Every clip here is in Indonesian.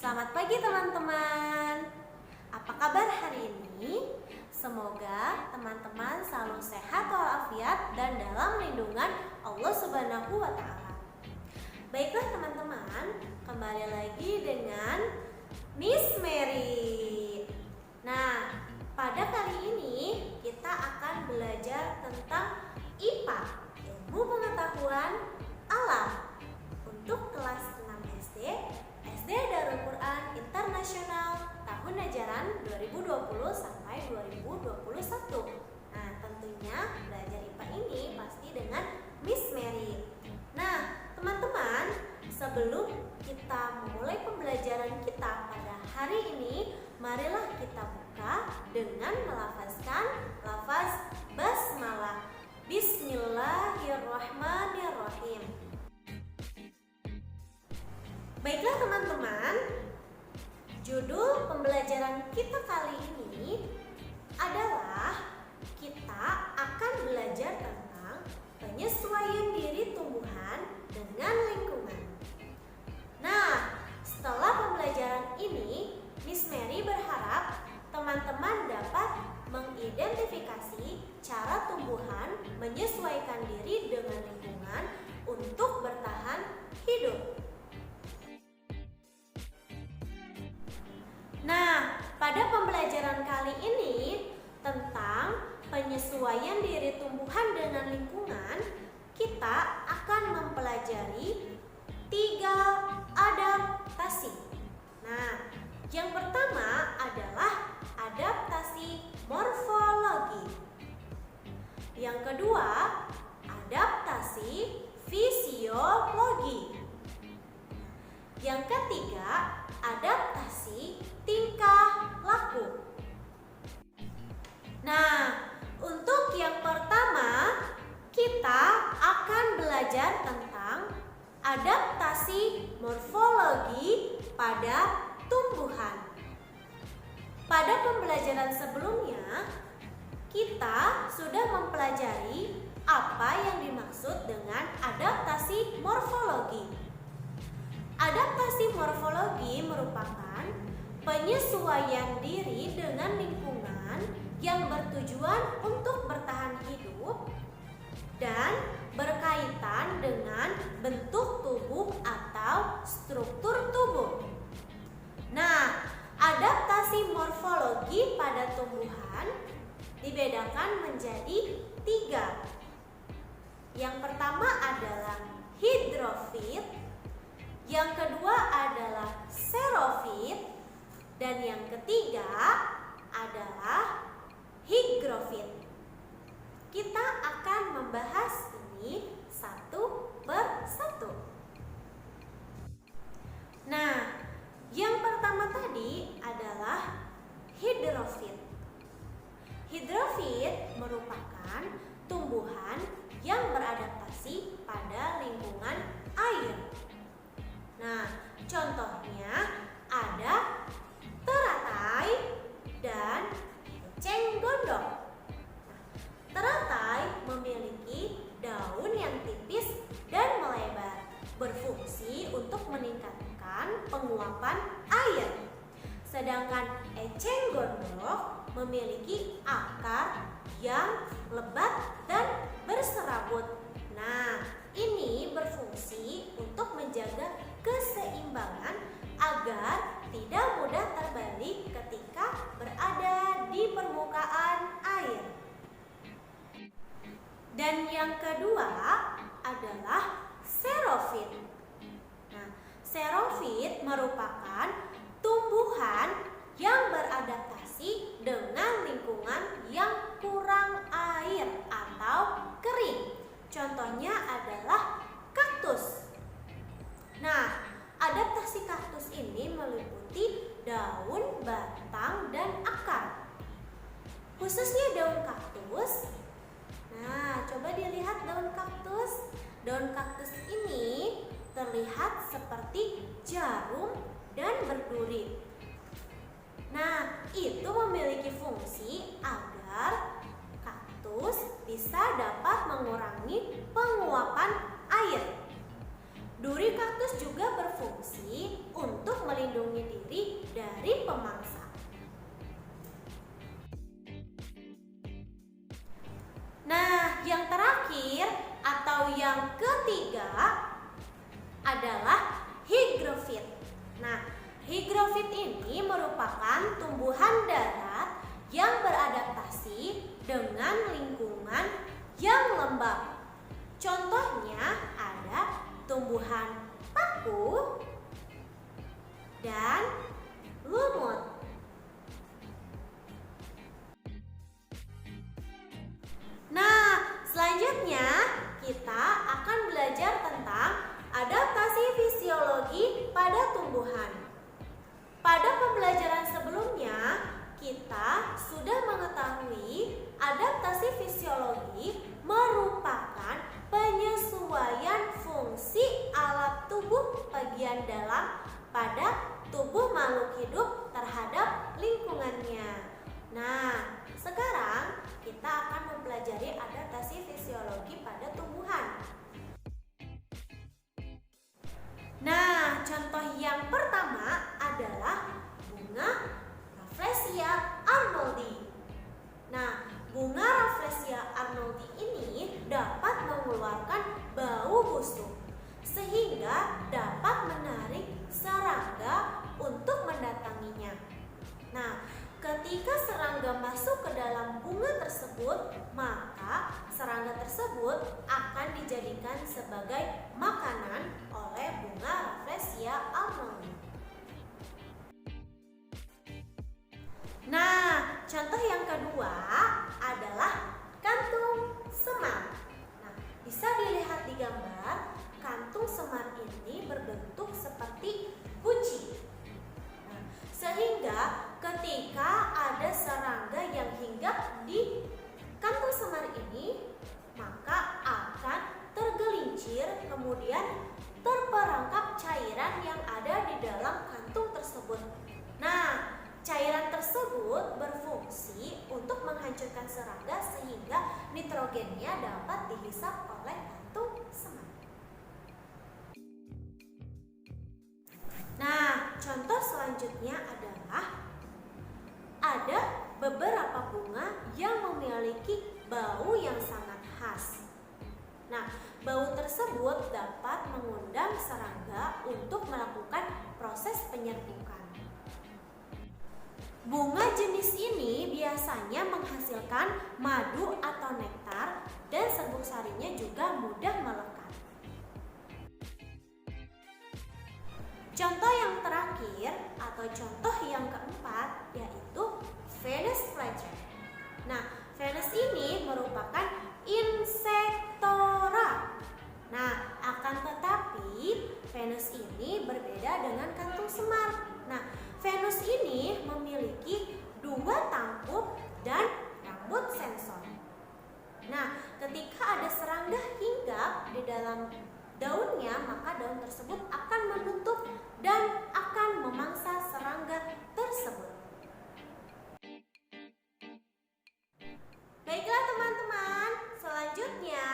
Selamat pagi teman-teman. Apa kabar hari ini? Semoga teman-teman selalu sehat walafiat dan dalam lindungan Allah Subhanahu wa taala. Baiklah teman-teman, kembali lagi dengan Miss Mary. Nah, pada kali ini kita akan belajar tentang IPA, ilmu pengetahuan alam, untuk kelas 6 SD Darul Quran Internasional tahun ajaran 2020 sampai 2021. Nah, tentunya belajar IPA ini pasti dengan Miss Mary. Nah, teman-teman, sebelum kita memulai pembelajaran kita pada hari ini, marilah kita buka dengan melafazkan lafaz basmalah. Bismillahirrahmanirrahim. Baiklah teman-teman, judul pembelajaran kita kali ini adalah kita akan belajar tentang penyesuaian diri tumbuhan dengan lingkungan. Nah, setelah pembelajaran ini, Miss Mary berharap teman-teman dapat mengidentifikasi cara tumbuhan menyesuaikan diri dengan lingkungan untuk bertahan hidup. Nah, pada pembelajaran kali ini tentang penyesuaian diri tumbuhan dengan lingkungan, kita akan mempelajari 3 adaptasi. Nah, yang pertama adalah adaptasi morfologi. Yang kedua, adaptasi fisiologi. Yang ketiga, adaptasi tingkah laku. Nah, untuk yang pertama, kita akan belajar tentang adaptasi morfologi pada tumbuhan. Pada pembelajaran sebelumnya, kita sudah mempelajari apa yang dimaksud dengan adaptasi morfologi. Adaptasi morfologi merupakan penyesuaian diri dengan lingkungan yang bertujuan untuk bertahan hidup dan berkaitan dengan bentuk tubuh atau struktur tubuh. Nah, adaptasi morfologi pada tumbuhan dibedakan menjadi 3. Yang pertama adalah hidrofit, yang kedua adalah xerofit, dan yang ketiga adalah higrofit. Kita akan membahas ini satu persatu. Nah, yang pertama tadi adalah hidrofit. Hidrofit merupakan tumbuhan yang beradaptasi pada lingkungan air. Nah, contohnya ada teratai dan eceng gondok. Teratai memiliki daun yang tipis dan melebar, berfungsi untuk meningkatkan penguapan air. Sedangkan eceng gondok memiliki akar yang lebat dan berserabut. Nah, ini berfungsi untuk menjaga keseimbangan agar tidak mudah terbalik ketika berada di permukaan air. Dan yang kedua adalah xerofit. Nah, xerofit merupakan tumbuhan yang beradaptasi dengan lingkungan yang kurang air atau kering. Contohnya adalah kaktus. Nah, adaptasi kaktus ini meliputi daun, batang, dan akar. Khususnya daun kaktus. Nah, coba dilihat daun kaktus. Daun kaktus ini terlihat seperti jarum dan berduri. Nah, itu memiliki fungsi agar kaktus bisa dapat mengurangi penguapan air. Duri kaktus juga berfungsi untuk melindungi diri Higrofit ini merupakan tumbuhan darat yang beradaptasi dengan lingkungan yang lembab. Contohnya ada tumbuhan paku dan lumut. Nah, selanjutnya kita akan belajar tentang adaptasi fisiologi pada tumbuhan. Pada pembelajaran sebelumnya, kita sudah mengetahui adaptasi fisiologi merupakan penyesuaian fungsi alat tubuh bagian dalam pada tubuh makhluk hidup terhadap lingkungannya. Nah, sekarang kita akan mempelajari adaptasi fisiologi pada tumbuhan. Nah, contoh yang pertama adalah bunga Rafflesia arnoldii. Nah, bunga Rafflesia arnoldii ini dapat mengeluarkan bau busuk sehingga dapat menarik serangga untuk mendatanginya. Nah, ketika serangga masuk ke dalam bunga tersebut, maka serangga tersebut akan dijadikan sebagai makanan oleh bunga Rafflesia arnoldii. Nah, contoh yang kedua adalah kantung semar. Nah, bisa dilihat di gambar, kantung semar ini berbentuk seperti guci. Nah, sehingga ketika ada serangga yang hinggap di kantung semar ini, maka akan tergelincir, kemudian terperangkap cairan yang ada di dalam kantung tersebut. Nah, cairan tersebut berfungsi untuk menghancurkan serangga sehingga nitrogennya dapat dihisap oleh kantung semar. Nah, contoh selanjutnya adalah ada beberapa bunga yang memiliki bau yang sangat khas. Nah, bau tersebut dapat mengundang serangga untuk melakukan proses penyerbukan. Bunga jenis ini biasanya menghasilkan madu atau nektar dan serbuk sarinya juga mudah melekat. Contoh yang terakhir atau contoh yang keempat yaitu Venus flytrap. Nah, Venus ini merupakan insektora. Nah, akan tetapi Venus ini berbeda dengan kantung semar. Nah, Venus ini memiliki dua tangkup dan rambut sensor. Nah, ketika ada serangga hinggap di dalam daunnya, maka daun tersebut akan menutup dan akan memangsa serangga tersebut. Baiklah teman-teman, selanjutnya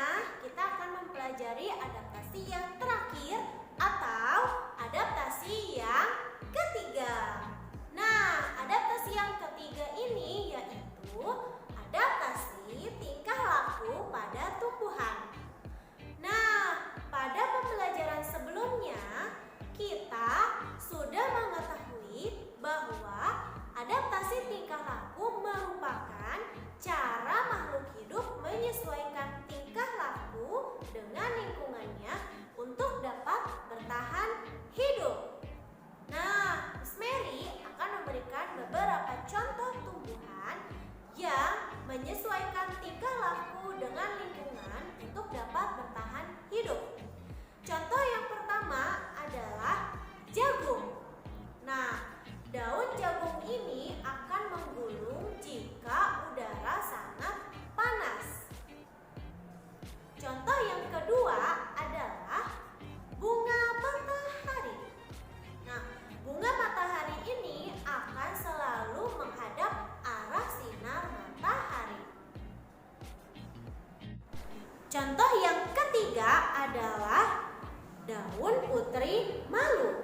kita akan mempelajari adaptasi yang terakhir atau adaptasi yang ketiga. Nah, adaptasi yang ketiga ini yaitu adaptasi tingkah laku pada tumbuhan. Nah, pada pembelajaran sebelumnya kita sudah mengetahui bahwa adaptasi tingkah laku merupakan cara makhluk hidup menyesuaikan tingkah laku dengan lingkungannya untuk dapat bertahan hidup. Nah, Miss Mary akan memberikan beberapa contoh tumbuhan yang menyesuaikan tingkah laku dengan lingkungan untuk dapat bertahan hidup. Contoh yang pertama adalah jagung. Nah, daun jagung ini akan menggulung jika udara sangat panas. Contoh yang kedua adalah bunga matahari. Nah, bunga matahari ini akan selalu menghadap arah sinar matahari. Contoh yang ketiga adalah daun putri malu.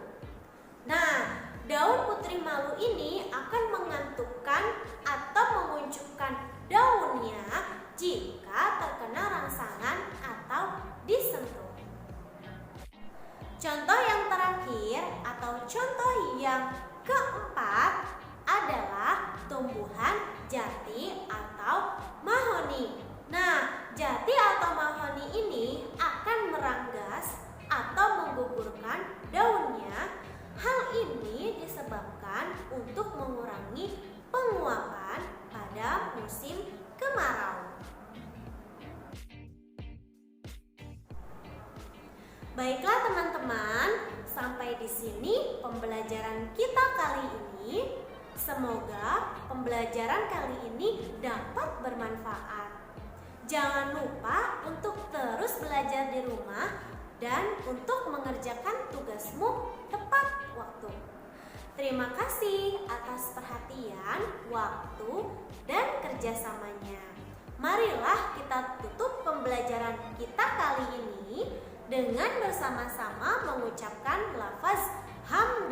Nah, daun putri malu ini akan mengantukkan atau menguncukan daunnya jika terkena rangsangan atau disentuh. Contoh yang terakhir atau contoh yang keempat adalah tumbuhan jati atau mahoni. Nah, jati atau mahoni ini akan meranggas atau menggugurkan daunnya. Hal ini disebabkan untuk mengurangi penguapan pada musim kemarau. Baiklah teman-teman, sampai di sini pembelajaran kita kali ini. Semoga pembelajaran kali ini dapat bermanfaat. Jangan lupa untuk terus belajar di rumah dan untuk mengerjakan tugasmu tepat waktu. Terima kasih atas perhatian, waktu, dan kerjasamanya. Marilah kita tutup pembelajaran kita kali ini dengan bersama-sama mengucapkan lafaz hamd.